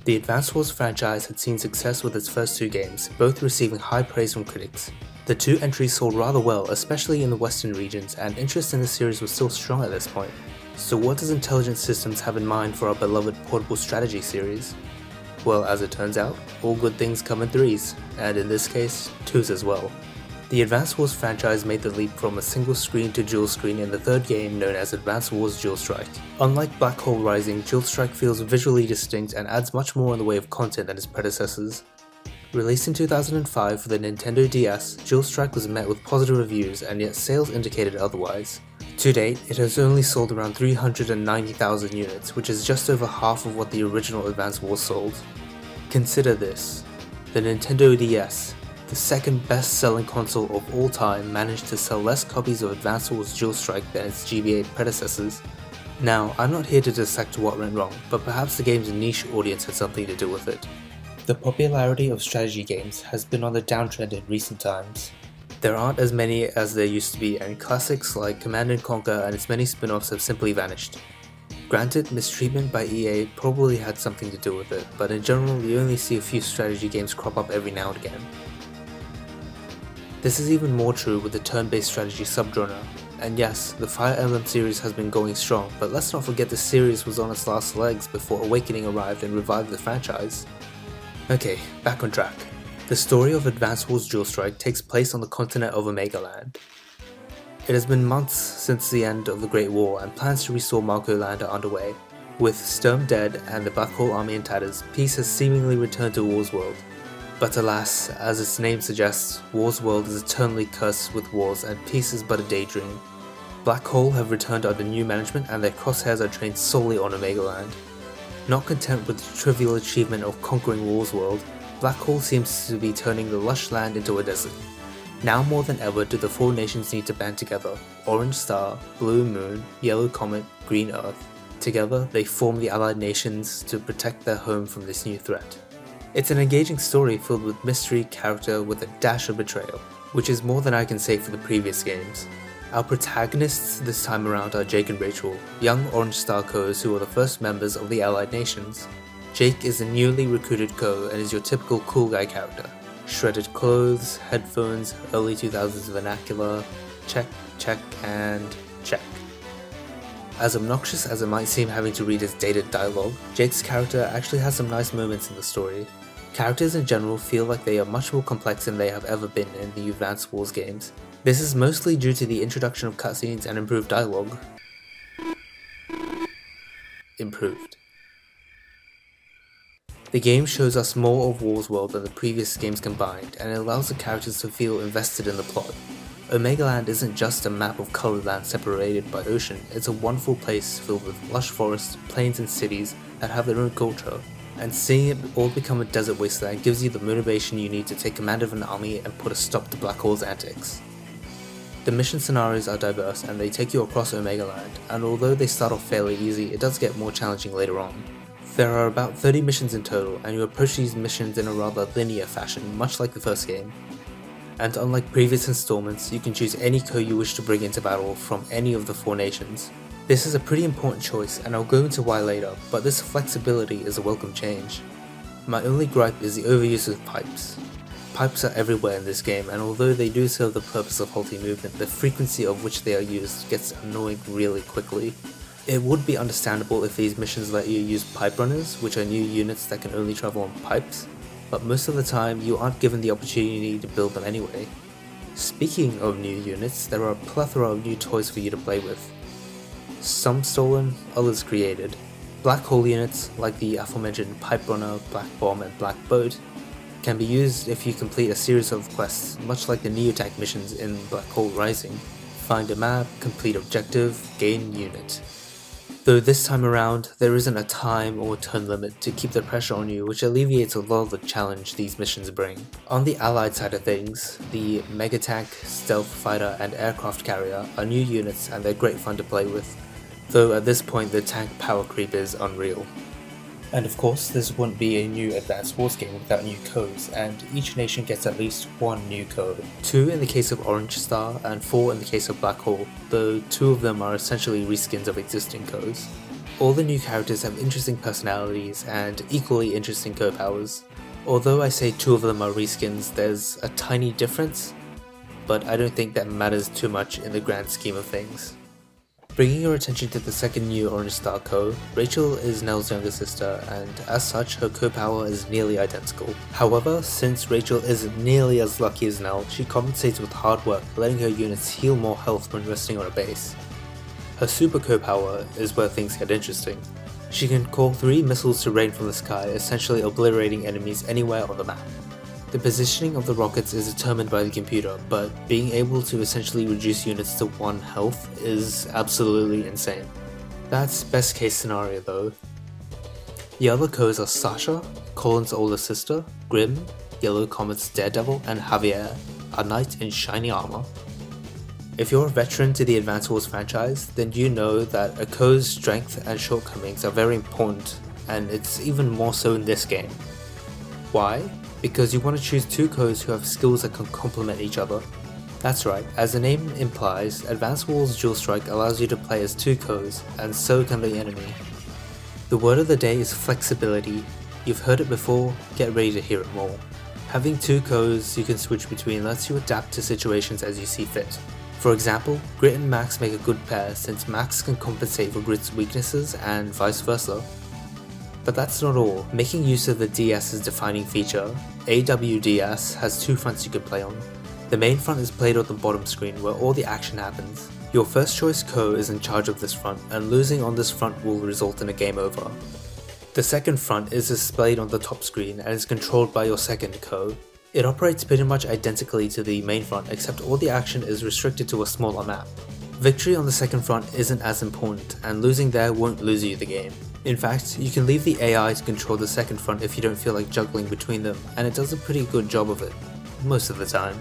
The Advance Wars franchise had seen success with its first two games, both receiving high praise from critics. The two entries sold rather well, especially in the western regions, and interest in the series was still strong at this point. So what does Intelligent Systems have in mind for our beloved portable strategy series? Well, as it turns out, all good things come in threes, and in this case, twos as well. The Advance Wars franchise made the leap from a single screen to dual screen in the third game known as Advance Wars Dual Strike. Unlike Black Hole Rising, Dual Strike feels visually distinct and adds much more in the way of content than its predecessors. Released in 2005 for the Nintendo DS, Dual Strike was met with positive reviews, and yet sales indicated otherwise. To date, it has only sold around 390,000 units, which is just over half of what the original Advance Wars sold. Consider this: the Nintendo DS, the second best-selling console of all time, managed to sell less copies of Advance Wars Dual Strike than its GBA predecessors. Now, I'm not here to dissect what went wrong, but perhaps the game's niche audience had something to do with it. The popularity of strategy games has been on the downtrend in recent times. There aren't as many as there used to be, and classics like Command & Conquer and its many spin-offs have simply vanished. Granted, mistreatment by EA probably had something to do with it, but in general you only see a few strategy games crop up every now and again. This is even more true with the turn-based strategy subgenre, and yes, the Fire Emblem series has been going strong, but let's not forget the series was on its last legs before Awakening arrived and revived the franchise. Okay, back on track. The story of Advance Wars Dual Strike takes place on the continent of Omega Land. It has been months since the end of the Great War, and plans to restore Marco Land are underway. With Sturm dead and the Black Hole Army in tatters, peace has seemingly returned to War's World. But alas, as its name suggests, War's World is eternally cursed with wars and peace is but a daydream. Black Hole have returned under new management and their crosshairs are trained solely on Omega Land. Not content with the trivial achievement of conquering War's World, Black Hole seems to be turning the lush land into a desert. Now more than ever do the four nations need to band together: Orange Star, Blue Moon, Yellow Comet, Green Earth. Together they form the Allied Nations to protect their home from this new threat. It's an engaging story filled with mystery, character, with a dash of betrayal, which is more than I can say for the previous games. Our protagonists this time around are Jake and Rachel, young Orange Star Co's who are the first members of the Allied Nations. Jake is a newly recruited Co and is your typical cool guy character. Shredded clothes, headphones, early 2000s vernacular, check, check, and check. As obnoxious as it might seem having to read his dated dialogue, Jake's character actually has some nice moments in the story. Characters in general feel like they are much more complex than they have ever been in the Advance Wars games. This is mostly due to the introduction of cutscenes and improved dialogue. The game shows us more of War's World than the previous games combined, and it allows the characters to feel invested in the plot. Omega Land isn't just a map of colored land separated by ocean, it's a wonderful place filled with lush forests, plains and cities that have their own culture, and seeing it all become a desert wasteland gives you the motivation you need to take command of an army and put a stop to Black Hole's antics. The mission scenarios are diverse and they take you across Omega Land, and although they start off fairly easy, it does get more challenging later on. There are about 30 missions in total, and you approach these missions in a rather linear fashion, much like the first game. And unlike previous installments, you can choose any Co you wish to bring into battle from any of the four nations. This is a pretty important choice, and I'll go into why later, but this flexibility is a welcome change. My only gripe is the overuse of pipes. Pipes are everywhere in this game, and although they do serve the purpose of halting movement, the frequency of which they are used gets annoying really quickly. It would be understandable if these missions let you use pipe runners, which are new units that can only travel on pipes, but most of the time you aren't given the opportunity to build them anyway. Speaking of new units, there are a plethora of new toys for you to play with. Some stolen, others created. Black Hole units, like the aforementioned Pipe Runner, Black Bomb and Black Boat, can be used if you complete a series of quests, much like the Neotech missions in Black Hole Rising. Find a map, complete objective, gain unit. Though this time around, there isn't a time or turn limit to keep the pressure on you, which alleviates a lot of the challenge these missions bring. On the allied side of things, the Mega Tank, Stealth Fighter and Aircraft Carrier are new units and they're great fun to play with, though at this point the tank power creep is unreal. And of course, this wouldn't be a new Advance Wars game without new codes, and each nation gets at least one new code. 2 in the case of Orange Star, and 4 in the case of Black Hole, though 2 of them are essentially reskins of existing codes. All the new characters have interesting personalities and equally interesting co-powers. Although I say 2 of them are reskins, there's a tiny difference, but I don't think that matters too much in the grand scheme of things. Bringing your attention to the second new Orange Star Co, Rachel is Nell's younger sister, and as such her co-power is nearly identical. However, since Rachel isn't nearly as lucky as Nell, she compensates with hard work, letting her units heal more health when resting on a base. Her super co-power is where things get interesting. She can call 3 missiles to rain from the sky, essentially obliterating enemies anywhere on the map. The positioning of the rockets is determined by the computer, but being able to essentially reduce units to 1 health is absolutely insane. That's best case scenario though. The other co's are Sasha, Colin's older sister, Grim, Yellow Comet's Daredevil, and Javier, a knight in shiny armor. If you're a veteran to the Advance Wars franchise, then you know that a co's strength and shortcomings are very important, and it's even more so in this game. Why? Because you want to choose 2 co's who have skills that can complement each other. That's right, as the name implies, Advance Wars Dual Strike allows you to play as 2 co's, and so can the enemy. The word of the day is flexibility. You've heard it before, get ready to hear it more. Having 2 co's you can switch between lets you adapt to situations as you see fit. For example, Grit and Max make a good pair since Max can compensate for Grit's weaknesses and vice versa. But that's not all. Making use of the DS's defining feature, AWDS has 2 fronts you can play on. The main front is played on the bottom screen where all the action happens. Your first choice co is in charge of this front, and losing on this front will result in a game over. The second front is displayed on the top screen and is controlled by your second co. It operates pretty much identically to the main front, except all the action is restricted to a smaller map. Victory on the second front isn't as important, and losing there won't lose you the game. In fact, you can leave the AI to control the second front if you don't feel like juggling between them, and it does a pretty good job of it, most of the time.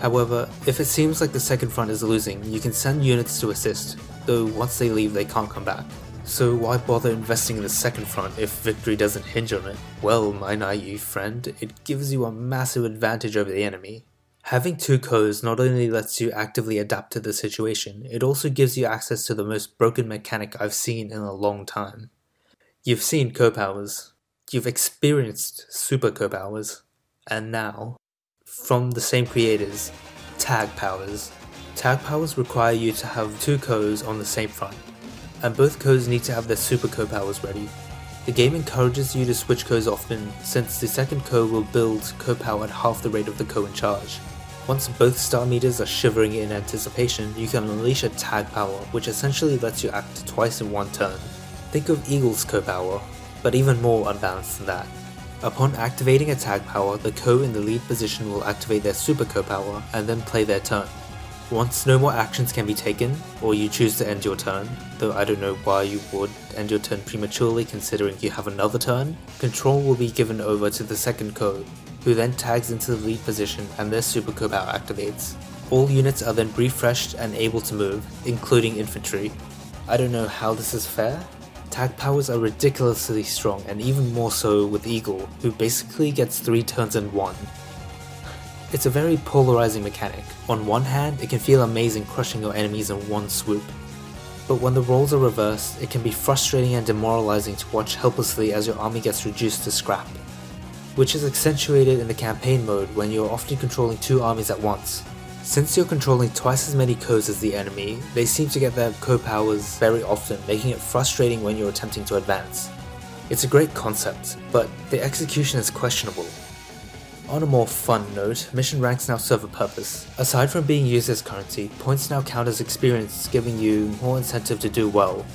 However, if it seems like the second front is losing, you can send units to assist, though once they leave they can't come back. So why bother investing in the second front if victory doesn't hinge on it? Well, my naive friend, it gives you a massive advantage over the enemy. Having 2 co's not only lets you actively adapt to the situation, it also gives you access to the most broken mechanic I've seen in a long time. You've seen co-powers, you've experienced super co-powers, and now, from the same creators, tag powers. Tag powers require you to have 2 co's on the same front, and both co's need to have their super co-powers ready. The game encourages you to switch co's often, since the second co will build co-power at half the rate of the co in charge. Once both star meters are shivering in anticipation, you can unleash a tag power, which essentially lets you act twice in 1 turn. Think of Eagle's co-power, but even more unbalanced than that. Upon activating a tag power, the co in the lead position will activate their super co-power and then play their turn. Once no more actions can be taken, or you choose to end your turn, though I don't know why you would end your turn prematurely considering you have another turn, control will be given over to the second co, who then tags into the lead position and their super co-power activates. All units are then refreshed and able to move, including infantry. I don't know how this is fair. Tag powers are ridiculously strong, and even more so with Eagle, who basically gets 3 turns in 1. It's a very polarizing mechanic. On one hand, it can feel amazing crushing your enemies in 1 swoop. But when the roles are reversed, it can be frustrating and demoralizing to watch helplessly as your army gets reduced to scrap. Which is accentuated in the campaign mode when you're often controlling 2 armies at once. Since you're controlling twice as many co's as the enemy, they seem to get their co-powers very often, making it frustrating when you're attempting to advance. It's a great concept, but the execution is questionable. On a more fun note, mission ranks now serve a purpose. Aside from being used as currency, points now count as experience, giving you more incentive to do well.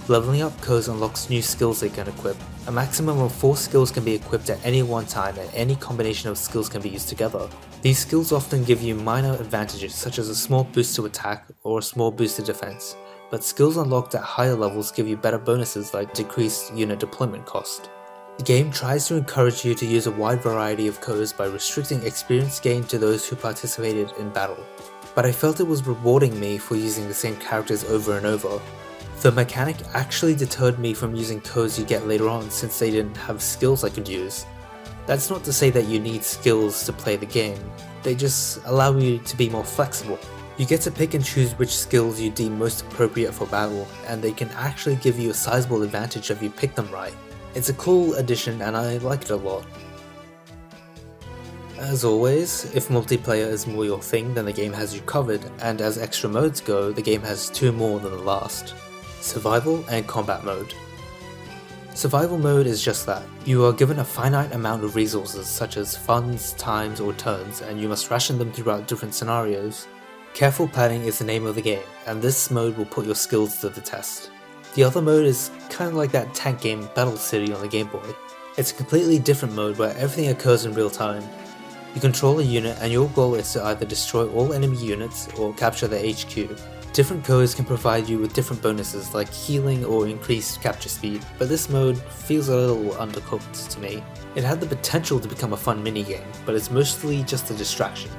Leveling up co's unlocks new skills they can equip. A maximum of 4 skills can be equipped at any one time, and any combination of skills can be used together. These skills often give you minor advantages such as a small boost to attack or a small boost to defense, but skills unlocked at higher levels give you better bonuses like decreased unit deployment cost. The game tries to encourage you to use a wide variety of co's by restricting experience gain to those who participated in battle, but I felt it was rewarding me for using the same characters over and over. The mechanic actually deterred me from using co's you get later on since they didn't have skills I could use. That's not to say that you need skills to play the game, they just allow you to be more flexible. You get to pick and choose which skills you deem most appropriate for battle, and they can actually give you a sizable advantage if you pick them right. It's a cool addition and I like it a lot. As always, if multiplayer is more your thing, then the game has you covered, and as extra modes go, the game has two more than the last: Survival and Combat Mode. Survival mode is just that. You are given a finite amount of resources such as funds, times, or turns, and you must ration them throughout different scenarios. Careful planning is the name of the game, and this mode will put your skills to the test. The other mode is kinda like that tank game Battle City on the Game Boy. It's a completely different mode where everything occurs in real time. You control a unit and your goal is to either destroy all enemy units or capture their HQ. Different codes can provide you with different bonuses like healing or increased capture speed, but this mode feels a little undercooked to me. It had the potential to become a fun minigame, but it's mostly just a distraction.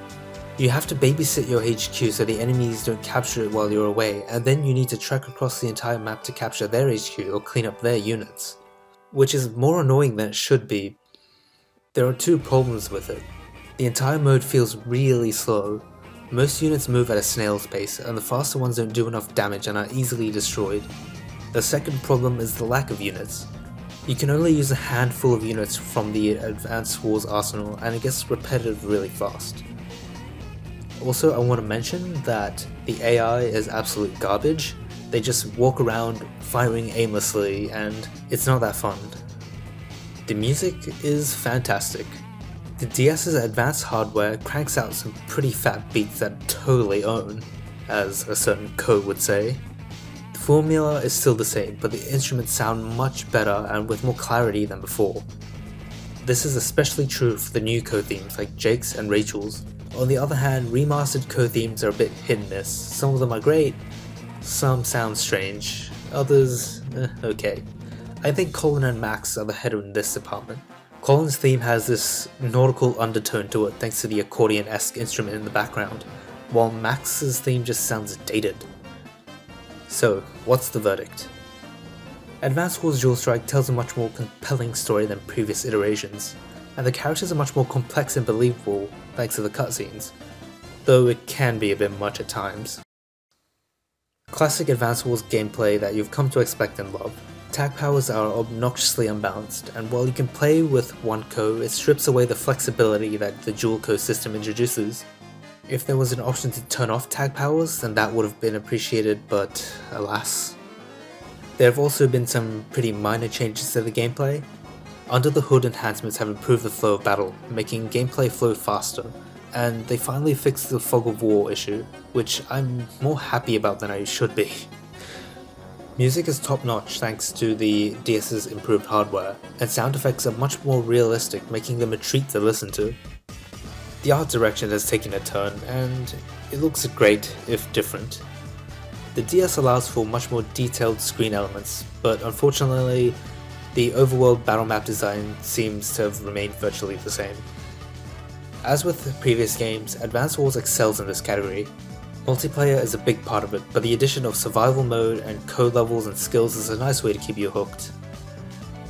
You have to babysit your HQ so the enemies don't capture it while you're away, and then you need to trek across the entire map to capture their HQ or clean up their units. Which is more annoying than it should be. There are two problems with it. The entire mode feels really slow. Most units move at a snail's pace, and the faster ones don't do enough damage and are easily destroyed. The second problem is the lack of units. You can only use a handful of units from the Advanced Wars arsenal, and it gets repetitive really fast. Also, I want to mention that the AI is absolute garbage. They just walk around firing aimlessly, and it's not that fun. The music is fantastic. The DS's advanced hardware cranks out some pretty fat beats that totally own, as a certain code would say. The formula is still the same, but the instruments sound much better and with more clarity than before. This is especially true for the new code themes like Jake's and Rachel's. On the other hand, remastered code themes are a bit hit and miss. Some of them are great, some sound strange, others, okay. I think Colin and Max are the head in this department. Colin's theme has this nautical undertone to it thanks to the accordion-esque instrument in the background, while Max's theme just sounds dated. So, what's the verdict? Advanced Wars Dual Strike tells a much more compelling story than previous iterations, and the characters are much more complex and believable thanks to the cutscenes, though it can be a bit much at times. Classic Advanced Wars gameplay that you've come to expect and love. Tag powers are obnoxiously unbalanced, and while you can play with one co, it strips away the flexibility that the dual co system introduces. If there was an option to turn off tag powers, then that would have been appreciated, but alas. There have also been some pretty minor changes to the gameplay. Under the hood enhancements have improved the flow of battle, making gameplay flow faster, and they finally fixed the fog of war issue, which I'm more happy about than I should be. Music is top notch thanks to the DS's improved hardware, and sound effects are much more realistic, making them a treat to listen to. The art direction has taken a turn, and it looks great, if different. The DS allows for much more detailed screen elements, but unfortunately, the overworld battle map design seems to have remained virtually the same. As with previous games, Advanced Wars excels in this category. Multiplayer is a big part of it, but the addition of survival mode and code levels and skills is a nice way to keep you hooked.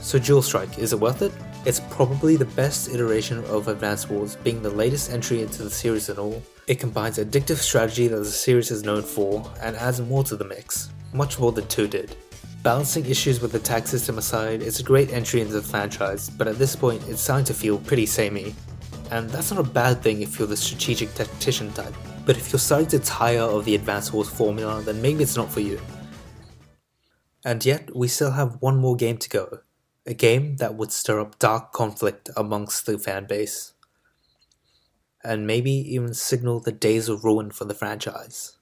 So Dual Strike, is it worth it? It's probably the best iteration of Advanced Wars, being the latest entry into the series and all. It combines addictive strategy that the series is known for, and adds more to the mix, much more than 2 did. Balancing issues with the tag system aside, it's a great entry into the franchise, but at this point it's starting to feel pretty samey. And that's not a bad thing if you're the strategic tactician type. But if you're starting to tire of the Advanced Wars formula, then maybe it's not for you. And yet, we still have one more game to go. A game that would stir up dark conflict amongst the fanbase. And maybe even signal the days of ruin for the franchise.